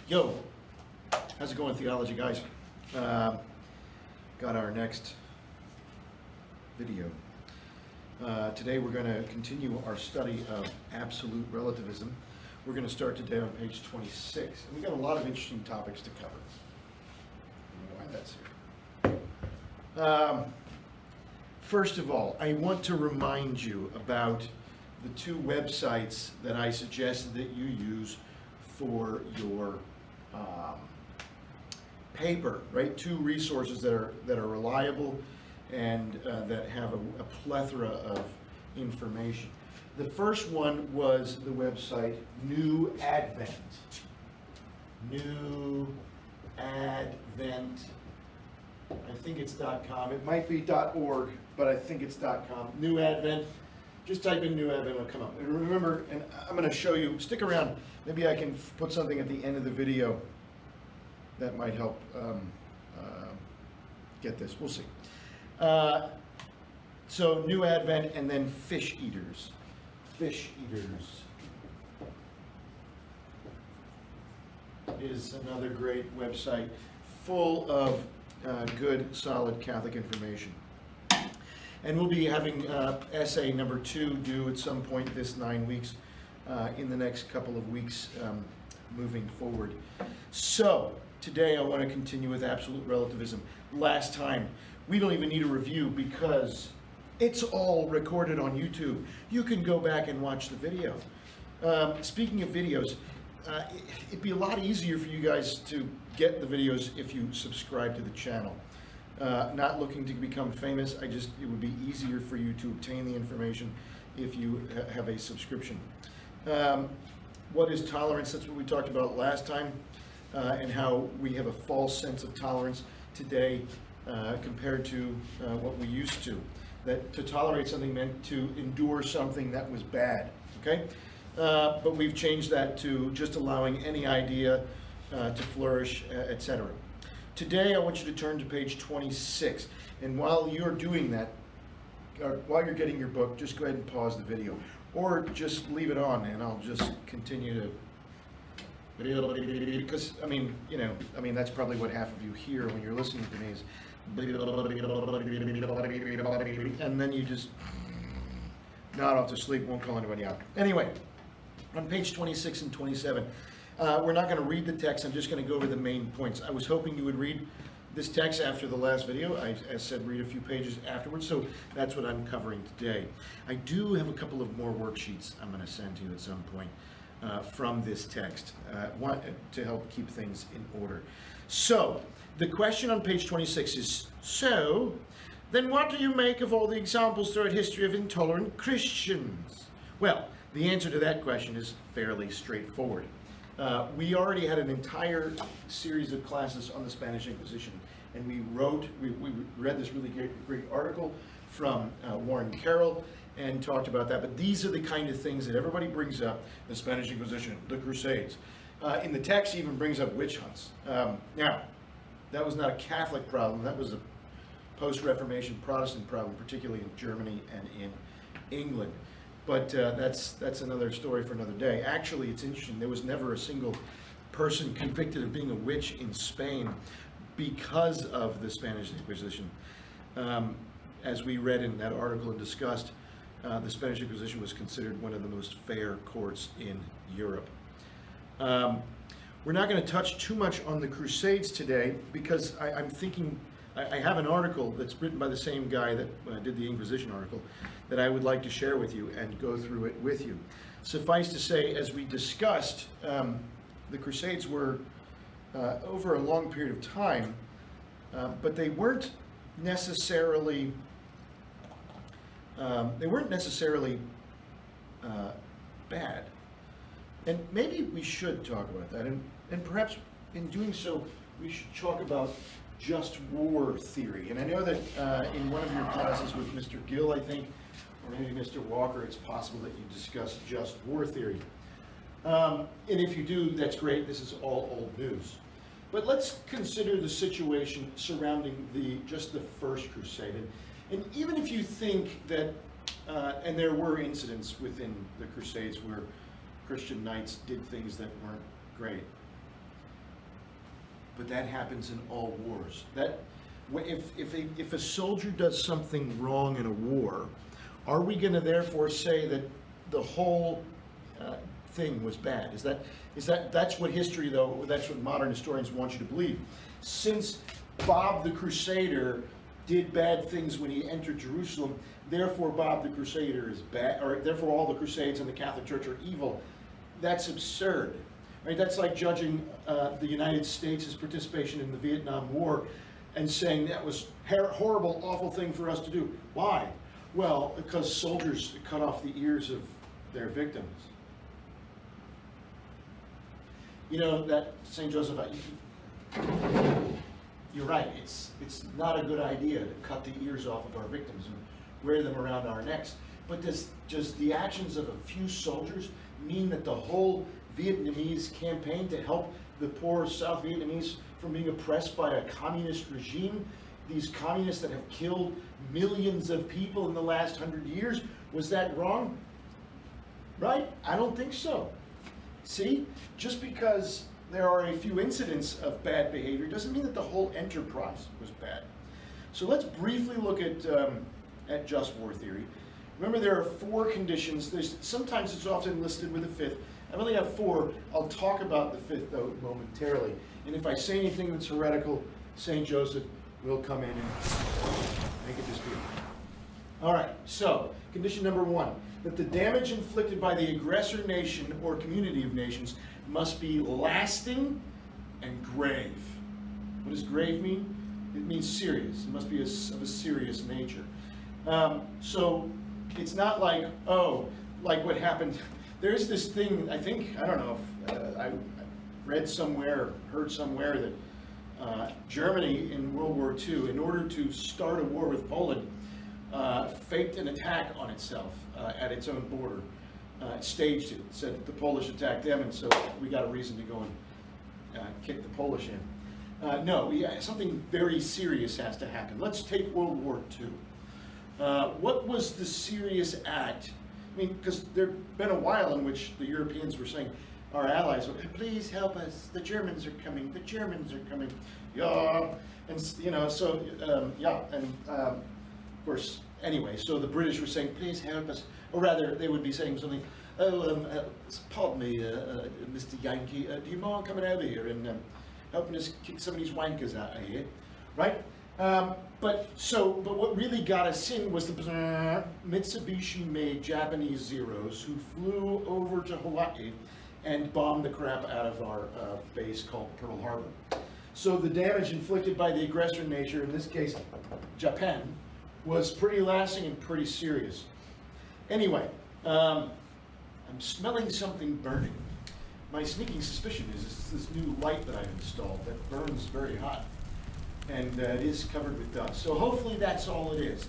Yo, how's it going, theology guys? Got our next video. Today we're going to continue our study of absolute relativism. We're going to start today on page 26. And we've got a lot of interesting topics to cover. I don't know why that's here. First of all, I want to remind you about the two websites that I suggested that you use for your paper, right? Two resources that are reliable and that have a plethora of information. The first one was the website New Advent. New Advent. I think it's .com. It might be .org, but I think it's .com. New Advent. Just type in New Advent, it'll come up. And remember, and I'm going to show you, stick around, maybe I can put something at the end of the video that might help get this. We'll see. So New Advent and then Fish Eaters. Fish Eaters is another great website full of good, solid Catholic information. And we'll be having essay number 2 due at some point this 9 weeks, in the next couple of weeks moving forward. So, today I want to continue with absolute relativism. Last time, we don't even need a review because it's all recorded on YouTube. You can go back and watch the video. Speaking of videos, it'd be a lot easier for you guys to get the videos if you subscribe to the channel. Not looking to become famous, it would be easier for you to obtain the information if you have a subscription. What is tolerance? That's what we talked about last time, and how we have a false sense of tolerance today compared to what we used to. That to tolerate something meant to endure something that was bad, okay? But we've changed that to just allowing any idea to flourish, etc. Today, I want you to turn to page 26, and while you're doing that, while you're getting your book, just go ahead and pause the video, or just leave it on, and I'll just continue to, because, that's probably what half of you hear when you're listening to me is, and then you just nod off to sleep, won't call anybody out. Anyway, on page 26 and 27, we're not going to read the text. I'm just going to go over the main points. I was hoping you would read this text after the last video. I said read a few pages afterwards, so that's what I'm covering today. I do have a couple of more worksheets I'm going to send to you at some point from this text to help keep things in order. So, the question on page 26 is, so, then what do you make of all the examples throughout history of intolerant Christians? Well, the answer to that question is fairly straightforward. We already had an entire series of classes on the Spanish Inquisition, and we read this really great article from Warren Carroll and talked about that. But these are the kind of things that everybody brings up: the Spanish Inquisition, the Crusades. In the text, even brings up witch hunts. Now, that was not a Catholic problem. That was a post-Reformation Protestant problem, particularly in Germany and in England. But that's another story for another day. Actually, it's interesting. There was never a single person convicted of being a witch in Spain because of the Spanish Inquisition. As we read in that article and discussed, the Spanish Inquisition was considered one of the most fair courts in Europe. We're not going to touch too much on the Crusades today because I'm thinking I have an article that's written by the same guy that did the Inquisition article that I would like to share with you and go through it with you. Suffice to say, as we discussed, the Crusades were over a long period of time, but they weren't necessarily bad. And maybe we should talk about that, and perhaps in doing so, we should talk about just war theory. And I know that in one of your classes with Mr. Gill, I think, or maybe Mr. Walker, it's possible that you discuss just war theory. And if you do, that's great. This is all old news. But let's consider the situation surrounding just the First Crusade. And even if you think that, and there were incidents within the Crusades where Christian knights did things that weren't great. but that happens in all wars. That if a soldier does something wrong in a war, are we going to therefore say that the whole thing was bad? That's what history, though, that's what modern historians want you to believe. Since Bob the Crusader did bad things when he entered Jerusalem, therefore Bob the Crusader is bad, or therefore all the Crusades and the Catholic Church are evil. That's absurd. Right? That's like judging the United States' participation in the Vietnam War and saying that was horrible, awful thing for us to do. Why? Well, because soldiers cut off the ears of their victims. You know, that St. Joseph, you're right, it's not a good idea to cut the ears off of our victims and wear them around our necks. But does the actions of a few soldiers mean that the whole Vietnamese campaign to help the poor South Vietnamese from being oppressed by a communist regime, these communists that have killed millions of people in the last 100 years, was that wrong? Right? I don't think so. See, just because there are a few incidents of bad behavior doesn't mean that the whole enterprise was bad. So let's briefly look at just war theory. Remember, there are 4 conditions. Sometimes it's often listed with a 5th. I've only got 4. I'll talk about the 5th, though, momentarily. And if I say anything that's heretical, St. Joseph will come in and make it disappear. All right, so condition number 1, that the damage inflicted by the aggressor nation or community of nations must be lasting and grave. What does grave mean? It means serious. It must be of a serious nature. So it's not like, oh, like what happened. There's this thing, I don't know if I read somewhere, heard somewhere that Germany in World War II, in order to start a war with Poland, faked an attack on itself at its own border. Staged it, said that the Polish attacked them, and so we got a reason to go and kick the Polish in. No, something very serious has to happen. Let's take World War II. What was the serious act? I mean, because there'd been a while in which the Europeans were saying, our allies, please help us, the Germans are coming, the Germans are coming. Yeah, and you know, so, yeah, and of course, anyway, so the British were saying, please help us, or rather, they would be saying something, pardon me, Mr. Yankee, do you mind coming over here and helping us kick some of these wankers out of here, right? But what really got us in was the Mitsubishi-made Japanese Zeros who flew over to Hawaii and bombed the crap out of our base called Pearl Harbor. So the damage inflicted by the aggressor nation, in this case Japan, was pretty lasting and pretty serious. Anyway, I'm smelling something burning. My sneaking suspicion is it's this new light that I've installed that burns very hot. And it is covered with dust. So hopefully that's all it is.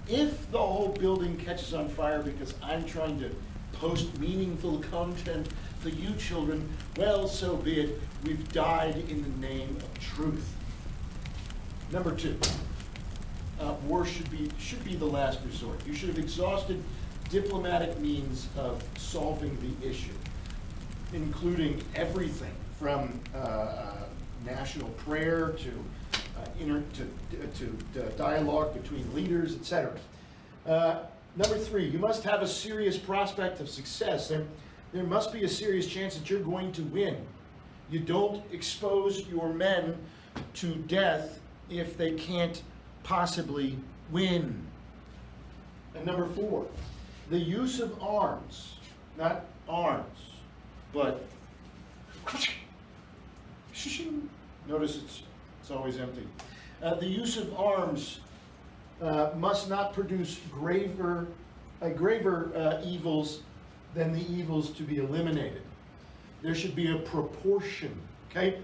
If the whole building catches on fire because I'm trying to post meaningful content for you children, well, so be it. We've died in the name of truth. Number 2, war should be the last resort. You should have exhausted diplomatic means of solving the issue, including everything from national prayer to dialogue between leaders, etc. Number 3, you must have a serious prospect of success. There must be a serious chance that you're going to win. You don't expose your men to death if they can't possibly win. And number 4, the use of arms, not arms, but notice it's always empty. The use of arms must not produce graver evils than the evils to be eliminated. There should be a proportion, okay?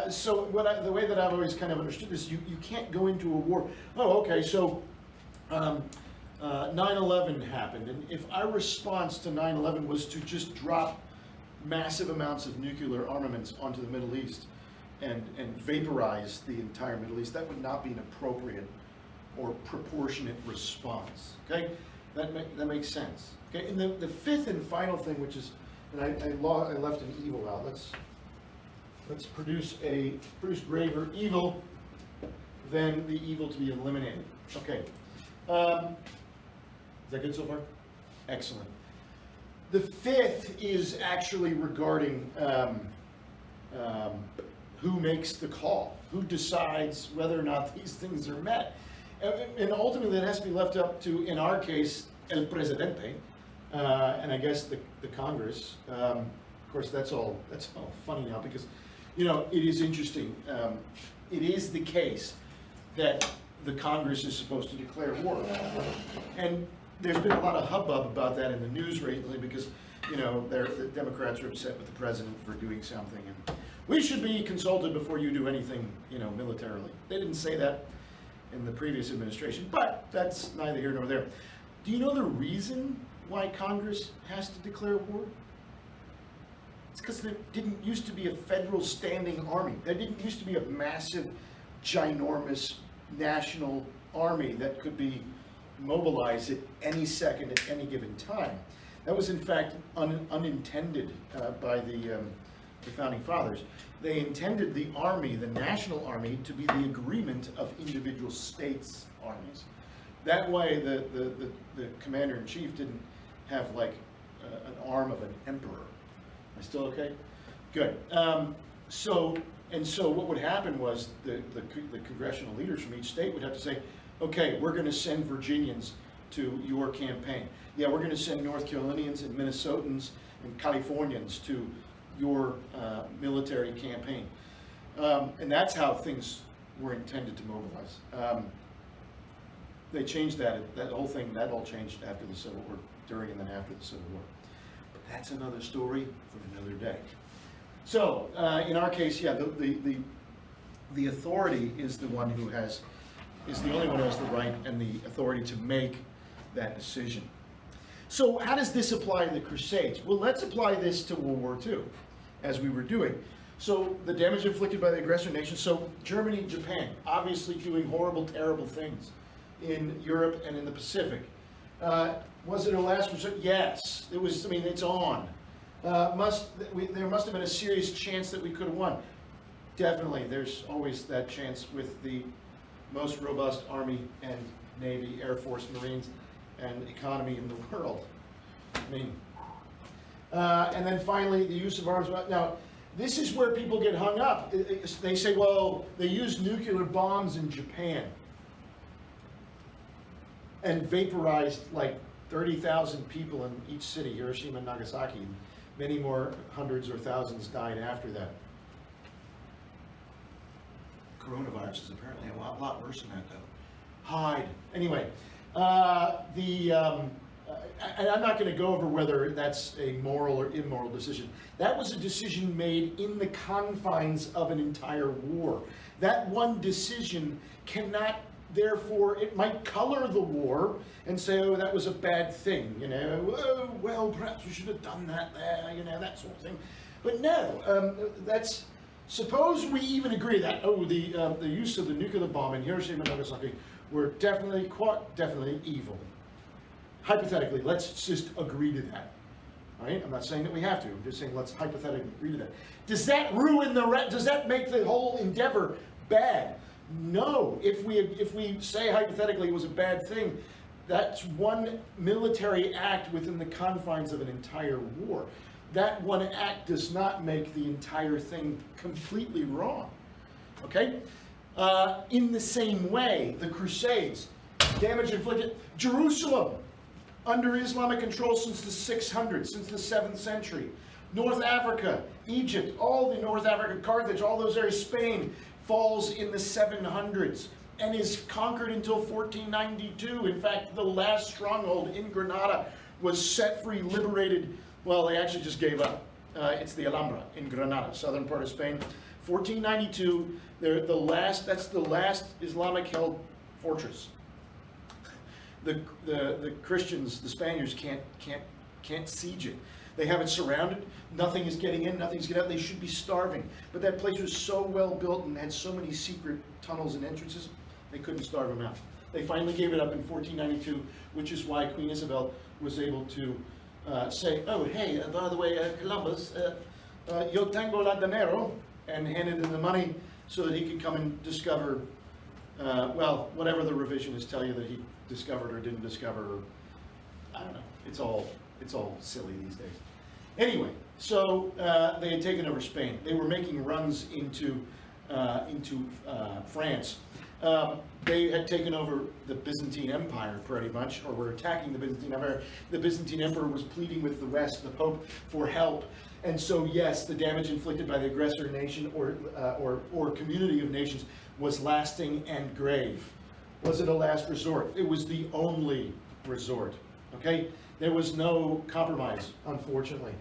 So the way that I've always kind of understood this, you can't go into a war. Oh, okay, so 9/11 happened, and if our response to 9/11 was to just drop massive amounts of nuclear armaments onto the Middle East, and vaporize the entire Middle East, that would not be an appropriate or proportionate response. Okay, that makes sense. Okay, and the 5th and final thing, which is, and I left an evil out. Let's produce graver evil than the evil to be eliminated. Okay. Is that good so far? Excellent. The fifth is actually regarding who makes the call, who decides whether or not these things are met. And ultimately that has to be left up to, in our case, el presidente, and I guess the Congress. Of course, that's all funny now because, you know, it is interesting. It is the case that the Congress is supposed to declare war. And there's been a lot of hubbub about that in the news recently because, you know, the Democrats are upset with the president for doing something. And we should be consulted before you do anything, you know, militarily. They didn't say that in the previous administration, but that's neither here nor there. Do you know the reason why Congress has to declare war? It's because there didn't used to be a federal standing army. There didn't used to be a massive, ginormous national army that could be mobilized at any second, at any given time. That was in fact unintended by the Founding Fathers. They intended the army, the national army, to be the agreement of individual states' armies. That way the commander-in-chief didn't have like an arm of an emperor. Am I still okay? Good. So what would happen was the congressional leaders from each state would have to say, okay, we're going to send Virginians to your campaign. Yeah, we're going to send North Carolinians and Minnesotans and Californians to your military campaign. And that's how things were intended to mobilize. They changed that whole thing, that all changed after the Civil War, during and then after the Civil War. But that's another story for another day. So, in our case, yeah, the authority is the one who is the only one who has the right and the authority to make that decision. So how does this apply to the Crusades? Well, let's apply this to World War II, as we were doing. So the damage inflicted by the aggressor nation, so Germany and Japan, obviously doing horrible, terrible things in Europe and in the Pacific. Was it a last resort? Yes. It was, I mean, it's on. There must have been a serious chance that we could have won. Definitely, there's always that chance with the most robust Army and Navy, Air Force, Marines, and economy in the world. I mean, and then finally, the use of arms. Now, this is where people get hung up. They say, well, they used nuclear bombs in Japan and vaporized like 30,000 people in each city, Hiroshima and Nagasaki. Many more hundreds or thousands died after that. Coronavirus is apparently a lot worse than that, though. Hide. Anyway, and I'm not going to go over whether that's a moral or immoral decision. That was a decision made in the confines of an entire war. That one decision cannot, therefore, it might color the war and say, oh, that was a bad thing, you know, oh, well, perhaps we should have done that there, you know, that sort of thing. But no, that's, suppose we even agree that, oh, the use of the nuclear bomb in Hiroshima and Nagasaki were definitely evil. Hypothetically, let's just agree to that. All right? I'm not saying that we have to. I'm just saying let's hypothetically agree to that. Does that ruin does that make the whole endeavor bad? No. If we say hypothetically it was a bad thing, that's one military act within the confines of an entire war. That one act does not make the entire thing completely wrong. Okay? In the same way, the Crusades, damage inflicted. Jerusalem, under Islamic control since the 600s, since the 7th century. North Africa, Egypt, all the North Africa, Carthage, all those areas, Spain, falls in the 700s and is conquered until 1492. In fact, the last stronghold in Granada was set free, liberated. Well, they actually just gave up. It's the Alhambra in Granada, southern part of Spain. 1492, that's the last Islamic-held fortress. The Christians, the Spaniards, can't siege it. They have it surrounded. Nothing is getting in. Nothing's getting out. They should be starving. But that place was so well built and had so many secret tunnels and entrances, they couldn't starve them out. They finally gave it up in 1492, which is why Queen Isabel was able to say, "Oh, hey, by the way, Columbus, yo tengo la dinero. and handed him the money so that he could come and discover, well, whatever the revisionists tell you that he discovered or didn't discover, or, I don't know. It's all silly these days. Anyway, so they had taken over Spain. They were making runs into France. They had taken over the Byzantine Empire pretty much, or were attacking the Byzantine Empire. The Byzantine Emperor was pleading with the West, the Pope, for help. And so, yes, the damage inflicted by the aggressor nation or community of nations was lasting and grave. Was it a last resort? It was the only resort. Okay, there was no compromise, unfortunately.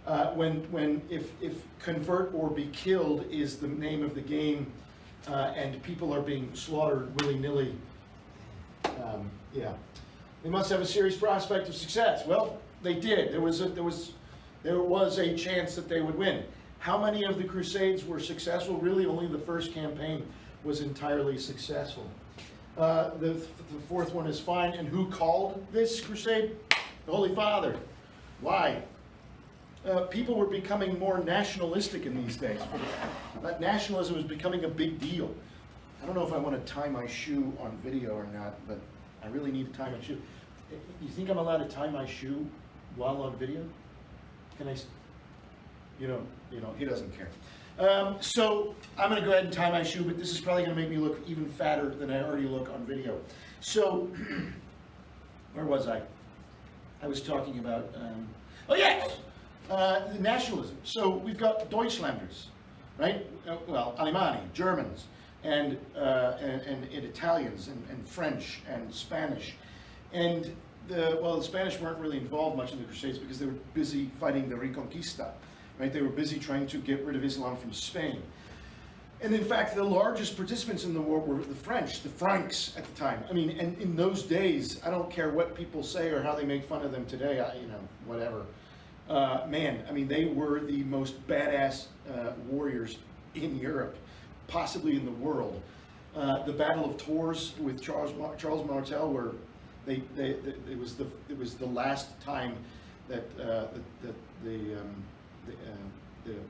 If convert or be killed is the name of the game, and people are being slaughtered willy-nilly, yeah, they must have a serious prospect of success. Well, they did. There was a chance that they would win. How many of the Crusades were successful? Really, only the first campaign was entirely successful. The fourth one is fine. And who called this crusade? The Holy Father. Why? People were becoming more nationalistic in these days. Nationalism was becoming a big deal. I don't know if I want to tie my shoe on video or not, but I really need to tie my shoe. You think I'm allowed to tie my shoe while on video? Can I? You know, he doesn't care. So I'm going to go ahead and tie my shoe, but this is probably going to make me look even fatter than I already look on video. So, where was I? I was talking about, oh yes, nationalism. So we've got Deutschlanders, right? Well, Alemanni, Germans, and Italians, and French, and Spanish. And the Spanish weren't really involved much in the Crusades because they were busy fighting the Reconquista, right? They were busy trying to get rid of Islam from Spain. And in fact, the largest participants in the war were the French, the Franks at the time. I mean, and in those days, I don't care what people say or how they make fun of them today, whatever. Man, I mean, they were the most badass warriors in Europe, possibly in the world. The Battle of Tours with Charles Martel, where it was the last time that the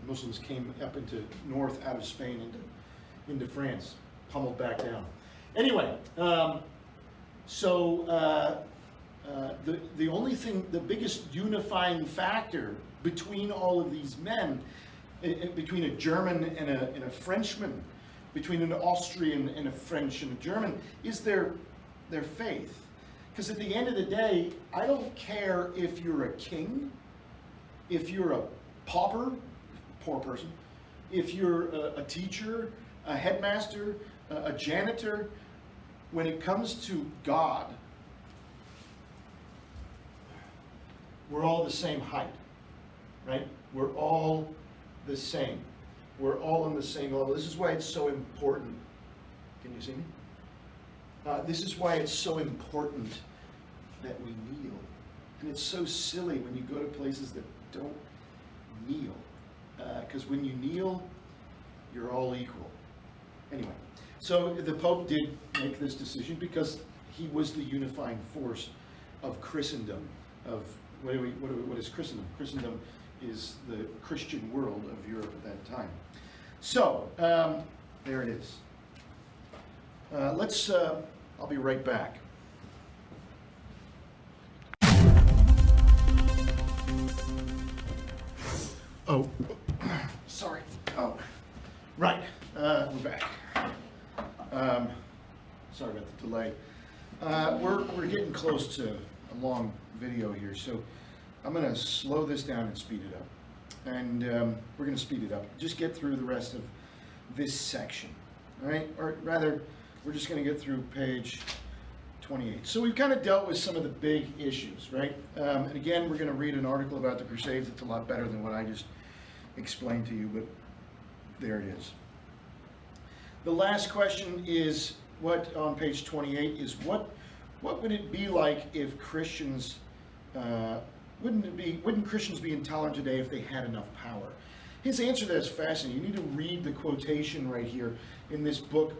Muslims came up into north out of Spain into France, pummeled back down. Anyway, the only thing, the biggest unifying factor between all of these men, between a German and a Frenchman, between an Austrian and a French and a German, is their faith. Because at the end of the day, I don't care if you're a king, if you're a pauper, poor person, if you're a teacher, a headmaster, a janitor. When it comes to God, we're all the same height, right? We're all the same. We're all on the same level. This is why it's so important. Can you see me? This is why it's so important that we kneel. And it's so silly when you go to places that don't kneel. Because when you kneel, you're all equal. Anyway, so the Pope did make this decision because he was the unifying force of Christendom. Of what is Christendom? Christendom is the Christian world of Europe at that time. So there it is. I'll be right back. Oh, sorry. Oh, right. We're back. Sorry about the delay. We're getting close to a long video here, so I'm going to slow this down and speed it up. And we're going to speed it up. Just get through the rest of this section, all right? Or rather, we're just going to get through page 28. So we've kind of dealt with some of the big issues, right? And again, we're going to read an article about the Crusades. It's a lot better than what I just explained to you, but there it is. The last question is, what on page 28 is what would it be like if Christians wouldn't Christians be intolerant today if they had enough power? His answer to that is fascinating. You need to read the quotation right here in this book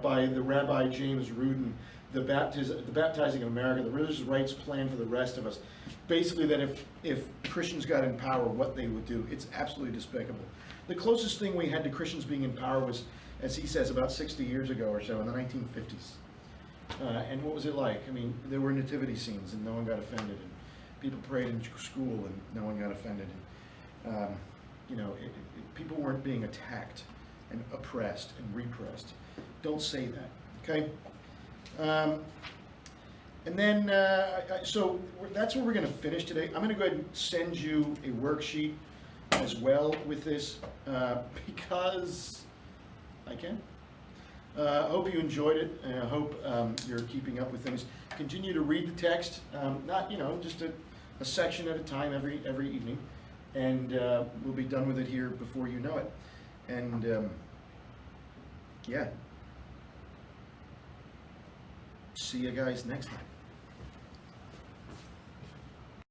by the Rabbi James Rudin, the Baptizing of America, the Religious Rights Plan for the Rest of Us. Basically, that if Christians got in power, what they would do. It's absolutely despicable. The closest thing we had to Christians being in power was, as he says, about 60 years ago or so in the 1950s. And what was it like? I mean, there were nativity scenes and no one got offended, and people prayed in school and no one got offended. And, you know, people weren't being attacked and oppressed and repressed. Don't say that, okay? And then, so that's where we're going to finish today. I'm going to go ahead and send you a worksheet as well with this because I can. I hope you enjoyed it, and I hope you're keeping up with things. Continue to read the text, not, you know, just a section at a time every evening, and we'll be done with it here before you know it. And yeah, see you guys next time.